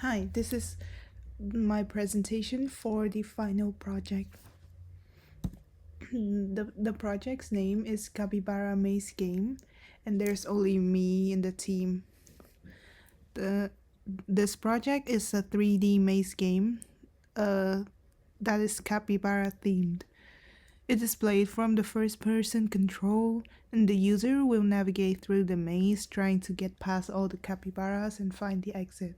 Hi, this is my presentation for the final project. The project's name is Capybara Maze Game, and there's only me in the team. This project is a 3D maze game that is capybara themed. It is played from the first person control, and the user will navigate through the maze trying to get past all the capybaras and find the exit.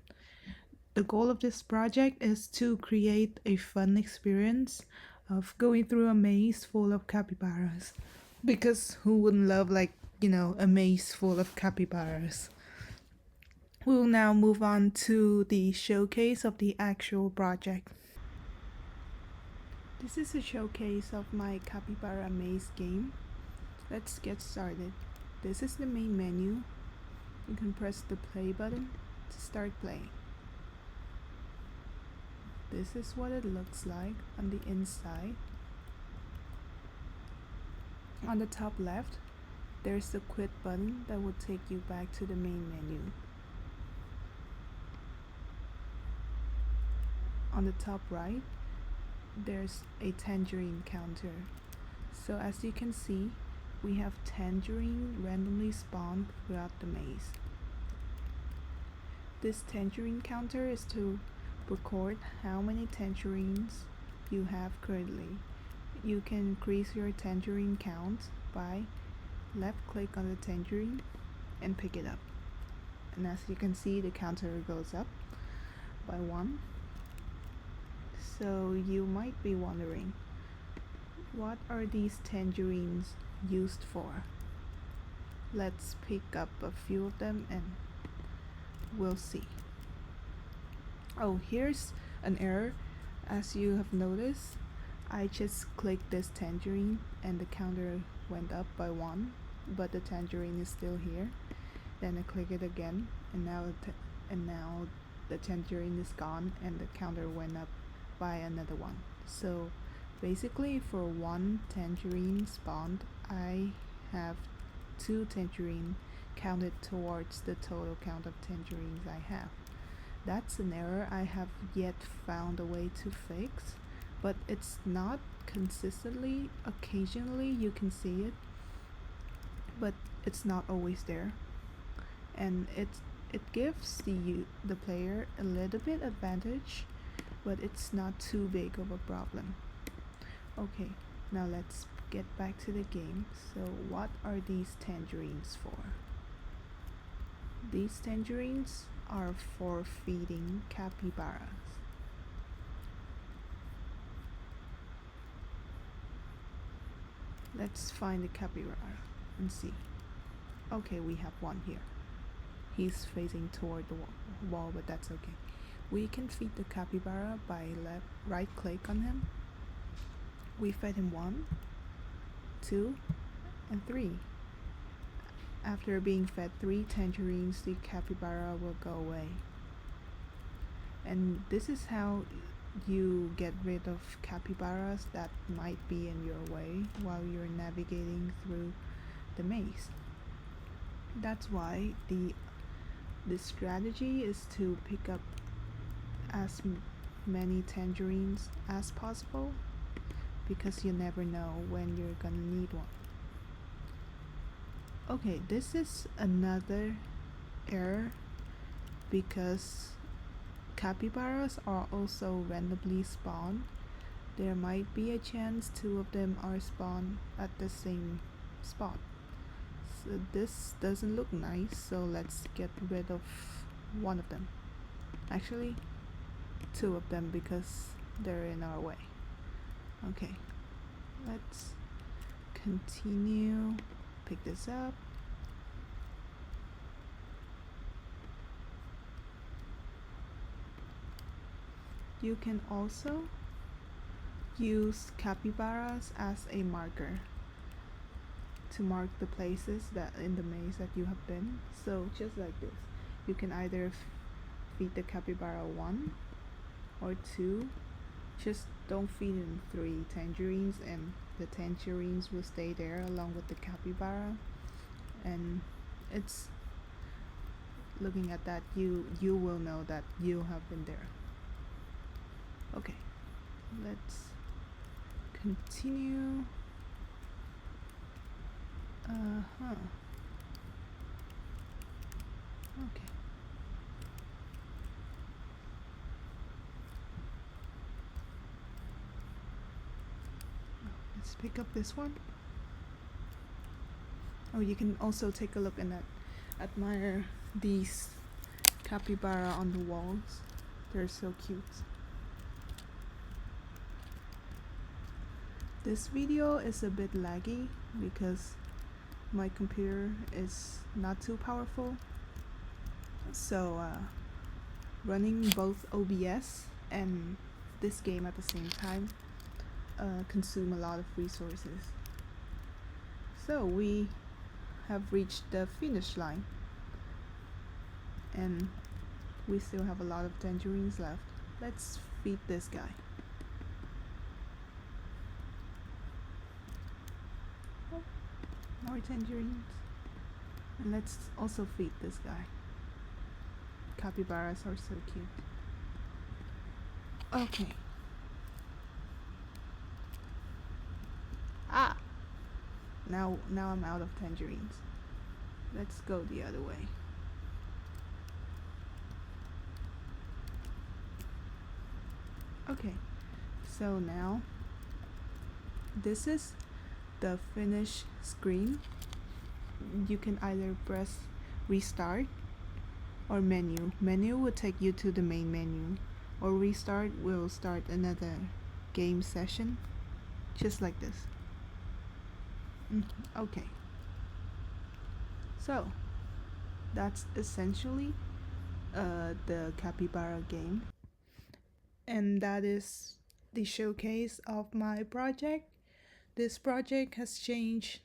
The goal of this project is to create a fun experience of going through a maze full of capybaras. Because who wouldn't love, a maze full of capybaras? We'll now move on to the showcase of the actual project. This is a showcase of my Capybara Maze game. Let's get started. This is the main menu. You can press the play button to start playing. This is what it looks like on the inside. On the top left, there's the quit button that will take you back to the main menu. On the top right, there's a tangerine counter. So as you can see, we have tangerine randomly spawned throughout the maze. This tangerine counter is to record how many tangerines you have currently. You can increase your tangerine count by left click on the tangerine and pick it up. And as you can see, the counter goes up by 1. So you might be wondering, what are these tangerines used for? Let's pick up a few of them and we'll see. Oh, here's an error. As you have noticed, I just clicked this tangerine and the counter went up by 1, but the tangerine is still here. Then I click it again, and now the tangerine is gone and the counter went up by another 1. So basically, for 1 tangerine spawned, I have 2 tangerine counted towards the total count of tangerines I have. That's an error I have yet found a way to fix, but it's not consistently. Occasionally you can see it, but it's not always there, and it gives the player a little bit advantage, but it's not too big of a problem. Okay, now let's get back to the game. So what are these tangerines for? These tangerines are for feeding capybaras. Let's find the capybara and see. Okay, we have one here. He's facing toward the wall, but that's okay. We can feed the capybara by right click on him. We fed him 1, 2, and 3. After being fed 3 tangerines, the capybara will go away. And this is how you get rid of capybaras that might be in your way while you're navigating through the maze. That's why the strategy is to pick up as many tangerines as possible, because you never know when you're gonna need one. Okay, this is another error because capybaras are also randomly spawned. There might be a chance 2 of them are spawned at the same spot. So this doesn't look nice, so let's get rid of 1 of them. Actually, 2 of them, because they're in our way. Okay, let's continue. Pick this up. You can also use capybaras as a marker to mark the places that in the maze that you have been. So just like this, you can either feed the capybara 1 or 2. Just don't feed him 3 tangerines, and the tangerines will stay there along with the capybara. And it's looking at that, you will know that you have been there. Okay, let's continue. Uh-huh. Okay. Let's pick up this one. Oh, you can also take a look and admire these capybara on the walls. They're so cute. This video is a bit laggy because my computer is not too powerful. So running both OBS and this game at the same time consume a lot of resources. So we have reached the finish line and we still have a lot of tangerines left. Let's feed this guy. Oh, more tangerines. And let's also feed this guy. Capybaras are so cute. Okay. Ah! Now I'm out of tangerines. Let's go the other way. Okay, so now this is the finish screen. You can either press restart or menu. Menu will take you to the main menu, or restart will start another game session, just like this. Okay, so that's essentially the Capybara game, and that is the showcase of my project. This project has changed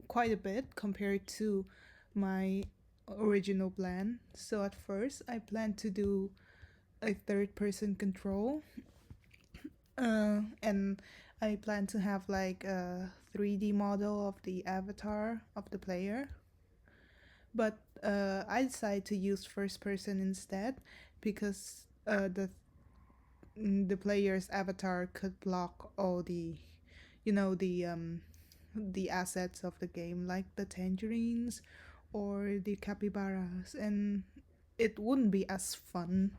quite a bit compared to my original plan. So at first I planned to do a third-person control, and I plan to have like a 3D model of the avatar of the player. But I decided to use first person instead because the player's avatar could block all the, the assets of the game, like the tangerines or the capybaras, and it wouldn't be as fun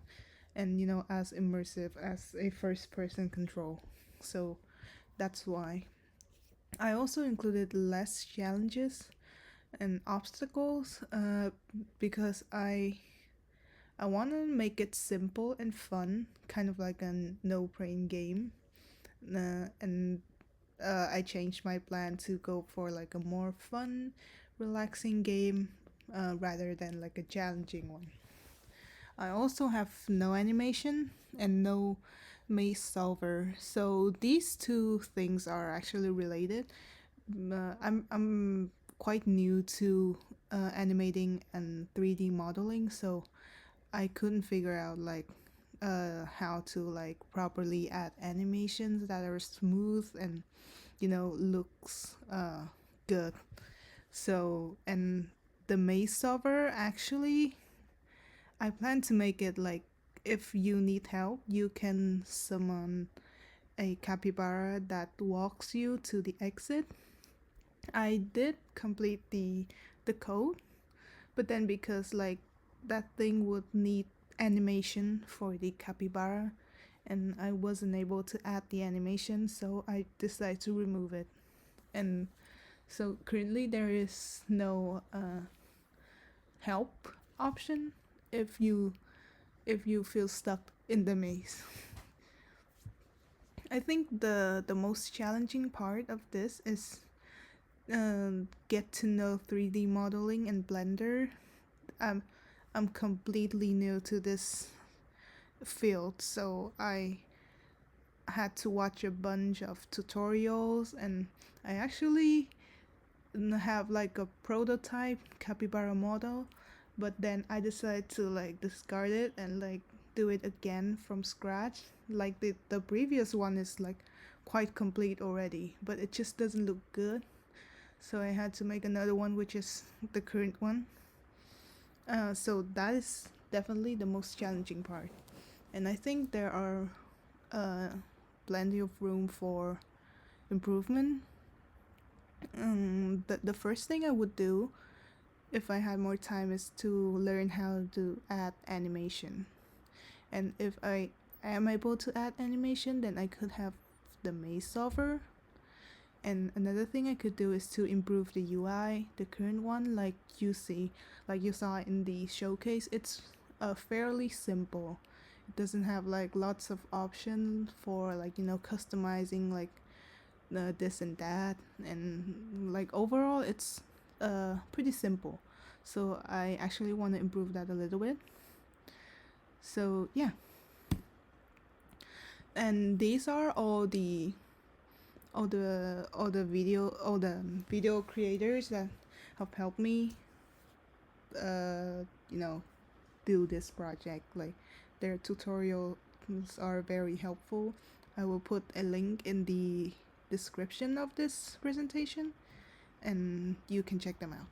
and as immersive as a first person control. So that's why I also included less challenges and obstacles, because I want to make it simple and fun, kind of like a no brain game, and I changed my plan to go for like a more fun, relaxing game, rather than like a challenging one. I also have no animation and no maze solver, so these two things are actually related. I'm quite new to animating and 3D modeling, so I couldn't figure out like how to like properly add animations that are smooth and looks good. So, and the maze solver, actually I plan to make it like if you need help you can summon a capybara that walks you to the exit. I did complete the code, but then because like that thing would need animation for the capybara and I wasn't able to add the animation, so I decided to remove it. And so currently there is no help option if you feel stuck in the maze. I think the most challenging part of this is get to know 3D modeling in Blender. I'm completely new to this field, so I had to watch a bunch of tutorials, and I actually have like a prototype capybara model, but then I decided to like discard it and like do it again from scratch. Like the previous one is like quite complete already, but it just doesn't look good, so I had to make another one, which is the current one. So that is definitely the most challenging part, and I think there are plenty of room for improvement. The first thing I would do if I had more time is to learn how to add animation. And if I am able to add animation, then I could have the maze solver. And another thing I could do is to improve the UI, the current one, like you saw in the showcase. It's fairly simple. It doesn't have like lots of options for like customizing like this and that, and like overall it's pretty simple. So I actually want to improve that a little bit. So yeah, and these are all the video creators that have helped me you know do this project. Like their tutorials are very helpful. I will put a link in the description of this presentation and you can check them out.